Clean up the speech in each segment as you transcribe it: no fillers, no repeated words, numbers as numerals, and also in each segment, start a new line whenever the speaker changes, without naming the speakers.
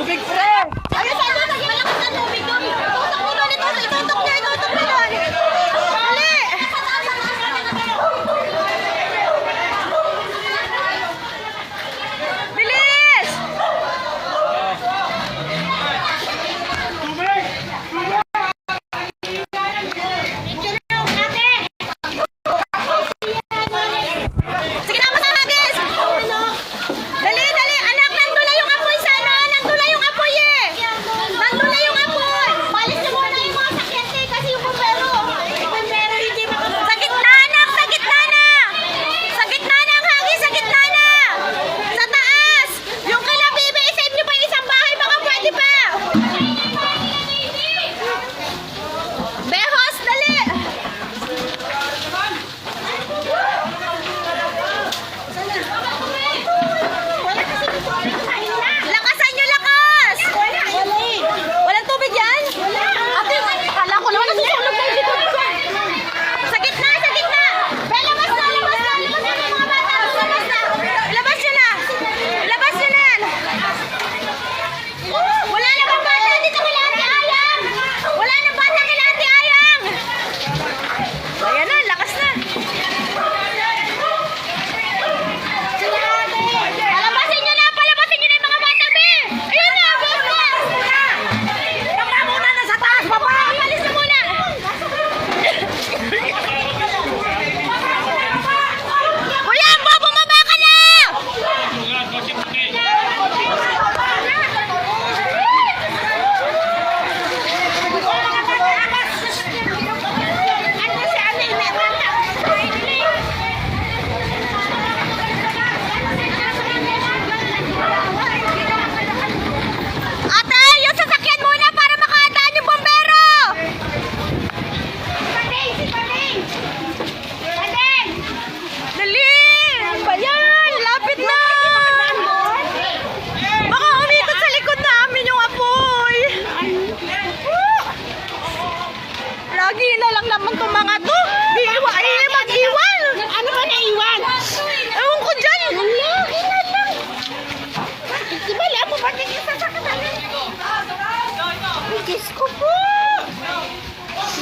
tubig, pre!
Ayun, saan doon? Malakas na tubig doon. Tutok mo doon ito. Itutok niya doon. Dali! Bilis! Sige na, masagis! Dali, dali! Anak, nandula yung apoy sa ano? Nandula yung apoy eh! Nandula yung apoy! Palis na muna yung mga sakyate kasi yung bumbero. Yung bumbero hindi makapag... Sa gitna, anak! Sa gitna na! Sa gitna na ang hangin! Sa gitna na! Sa taas! Yung kila baby, isave niyo pa yung isang bahay. Baka pwede pa! Behos, dali! Lakasan nyo, lakas! Walang tubig yan? Ate, kala ko naman nasusunog na dito. Sa gitna, sa gitna! Be, labas na, labas na! Labas na mga bata! Labas na! Labas nyo na! Labas nyo na! Wala na bang bata dito kay Ate Ayang? Wala na bata kay Ate Ayang! Ayan na, lakas na! Palabasin nyo na! Palabasin nyo na yung mga bata, be! Ayun na! Bes na! Baba muna na sa taas! Baba! Palis na muna! Kuya, bumaba ka na! Ate, yung sasakyan muna para makadaan yung bombero! Dali! Ano ba yan? Lapit na! Baka umikot sa likod namin yung apoy! Lagi na lang naman itong mga to! Di mag-iwan! Ano ba naiwan? Ewan ko dyan! Lagi na lang! Di ba lang mo ba tingin sa sakatan? Diyos ko po!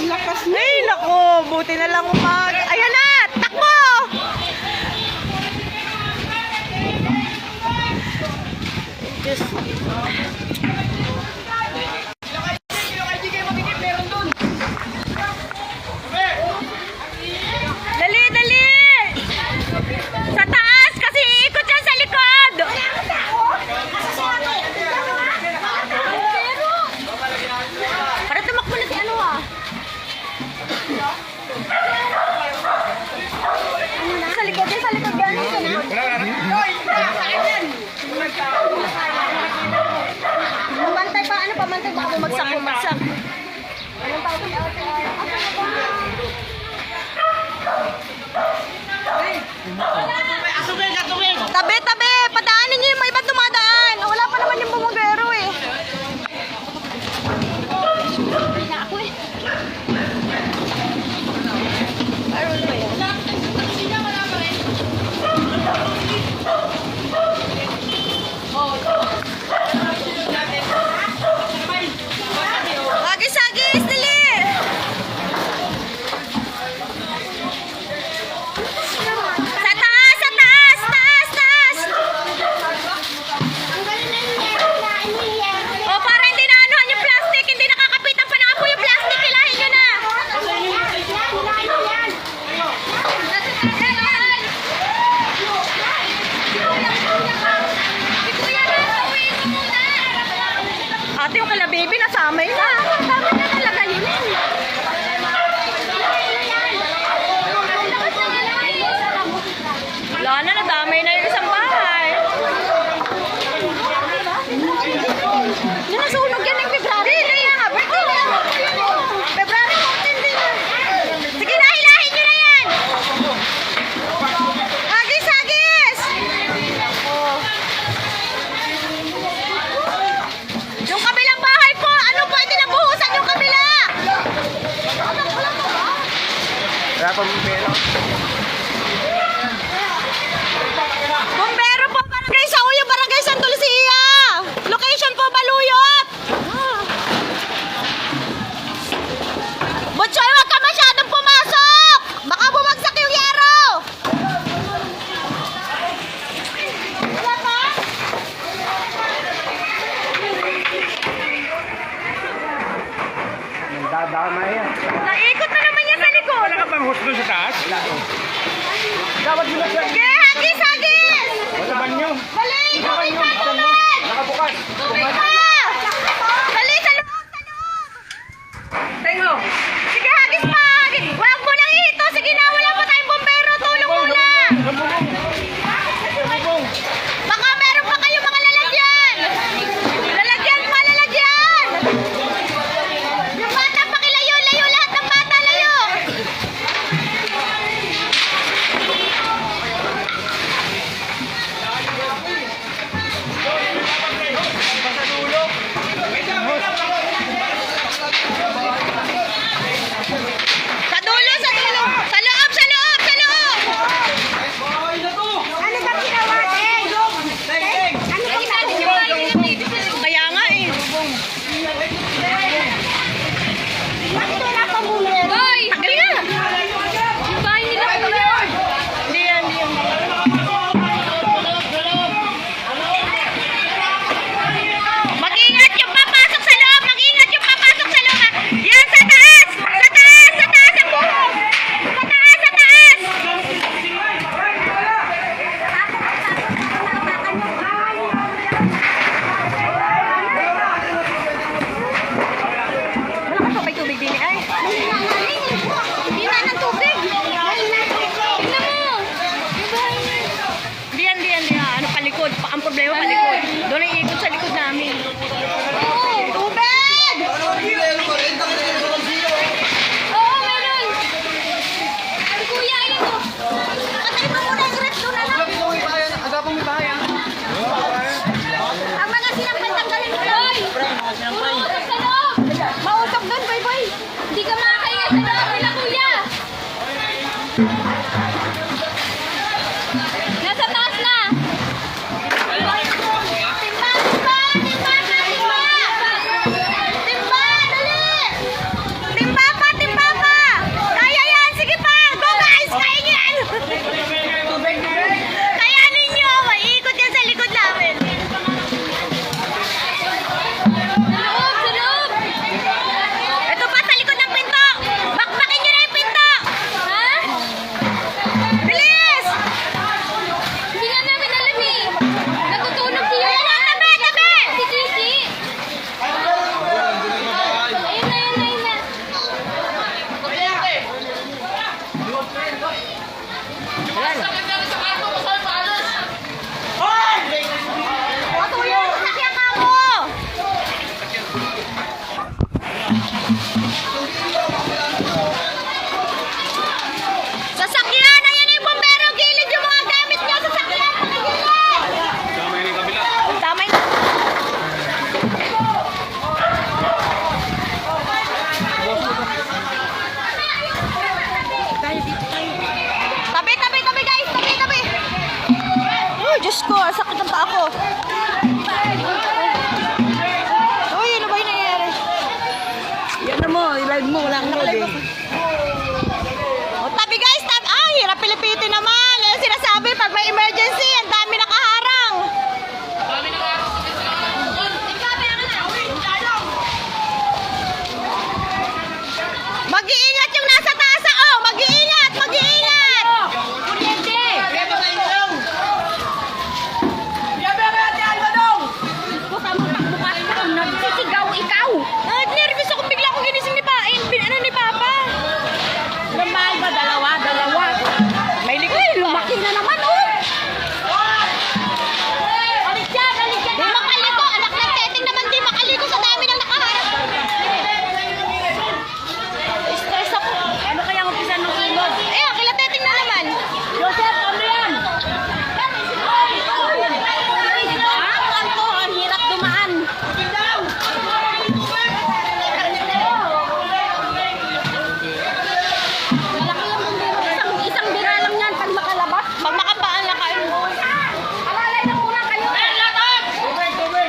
Lakas na! Ay, naku! Buti na lang Ayan na! Takbo! Diyos. Dali, dali! Sa taas! Kasi iikot yan sa likod! Para tumakbo na si ano ah. Sa likod yan, sa likod yan. Sa likod. Pamantay pa, ano pamantay? Baka bumagsak. Anong tawag ko? Tabi, tabi! Padaanin niyo yung may ibang dumadaan. Wala pa naman yung bumagero eh. Agis-agis, dali! Sa taas, sa taas, taas, taas! O, para hindi na anuhan yung plastic, hindi nakakapitan pa ng apoy yung plastic, hilahin nyo na! Ate, yung kala baby, nasamay na. Tama na talaga yun. Wala na, nadamay na yung isang bahay. Yan, nasunog yan yung February. Hindi na nga, birthday na. February 14 din na. Sige na, hilahin nyo na yan. Agis, agis. Yung kabilang bahay po, ano pwede na buhusan yung kabila?
Wala pa bumbero.
Bombero po, barangay sa Uyo, barangay Santa Lucia. Location po, Baluyo.
Tama yan.
Naikot na naman yan sa likod.
Wala ka bang husgo sa taas? Wala. Dapat mo na siya.
Okay, hagis, hagis!
Wala ba niyo?
Dali, tubig pa, tubig!
Nakabukas.
Tubig pa! Dali, sa loob, sa loob!
Tengo.
Sige, hagis pa! Hagis. Huwag mo nang ito! Sige na, wala pa tayong bumbero! Tulong muna! Baka meron pa kayo mga lalagyan! Lalagyan pa, lalagyan! Yung bata, pakilayo, layo lahat ng bata, layo! Sa dulo, sa dulo! Sa loob, sa loob, sa loob! Ano ba ginawa, Teng? Ano ba ginawa? Kaya nga eh. Bakit wala pa muna? Hoy! Tagal nga! Yung bahay nila. Hindi yan, hindi yan. Mag-ingat yung papasok sa loob! Mag-ingat yung papasok sa loob! Yan, sa taas! Sa taas! Sa taas ang buhok! Sa taas! Sa taas! Wala ka sabay tubig din ay. Hindi na ng tubig. Tingnan mo. Diyan. Ano palikod? Ang problema palikod. Doon ang ikot sa likod namin. Tubig! Oo, meron. Si Kuya, ayun to. Patay mo muna yung ref doon, anak. Ang mga sinampal tanggalin mo. Hoy! Mausok sa loob! Mausok doon, boy. Hindi ka makakahinga sa loob nila, Kuya. Nasa taas na. Timba! Dali! Timba pa! Kaya yan! Sige pa! Go guys! Kaya yan! Kaya ninyo! Maiikot yan sa likod namin. Sa loob! Ito pa sa likod ng pinto! Bakbakin nyo na yung pinto! Ha? Bilis! Hindi nga namin alam eh. Natutulog siya. Tabi! Si Kiki. Ayun na. Patuloy yung sasakyan ka mo! Sasakyan! Ayan yung bumbero! Gilid yung mga gamit niya! Sasakyan! Pakigilid!
Tama yun yung kabila.
Tama yun. Tabi guys! Tabi! Uy, Diyos ko! Sakit ang paa ko! Uy, ano ba yung nangyayari?
Yan na mo, i-live mo, wala kang tubig.
O, tabi guys! Tabi! Ah, hirap pilipitin naman! Yung sinasabi, pag may emergency, ang dami nakaharang! Mag-iingat yung nasa taas! Oh! Mag-iingat! Kuryente! Nagsisigaw ikaw! Nervous ako bigla akong ginising ni Papa!
Ilang mahal ba? Dalawa?
May likod! Lumaki na naman! Oh! Di makaliko! Anak ng teteng naman di makaliko sa dami ng nakaharap! Stress ako!
Ano kaya ang umpisa ng ilog?
Eh, kila teteng na naman!
Joseph, ano yan?
Ang hirap dumaan! Isang bira lang yan pag makalabas. Pag makapaan na kayo. Alalay na muna kayo.
Tubig!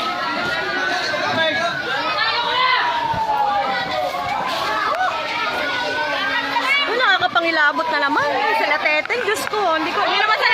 Nakakapangilabot na naman. Sila teteng, Diyos ko. Hindi naman sa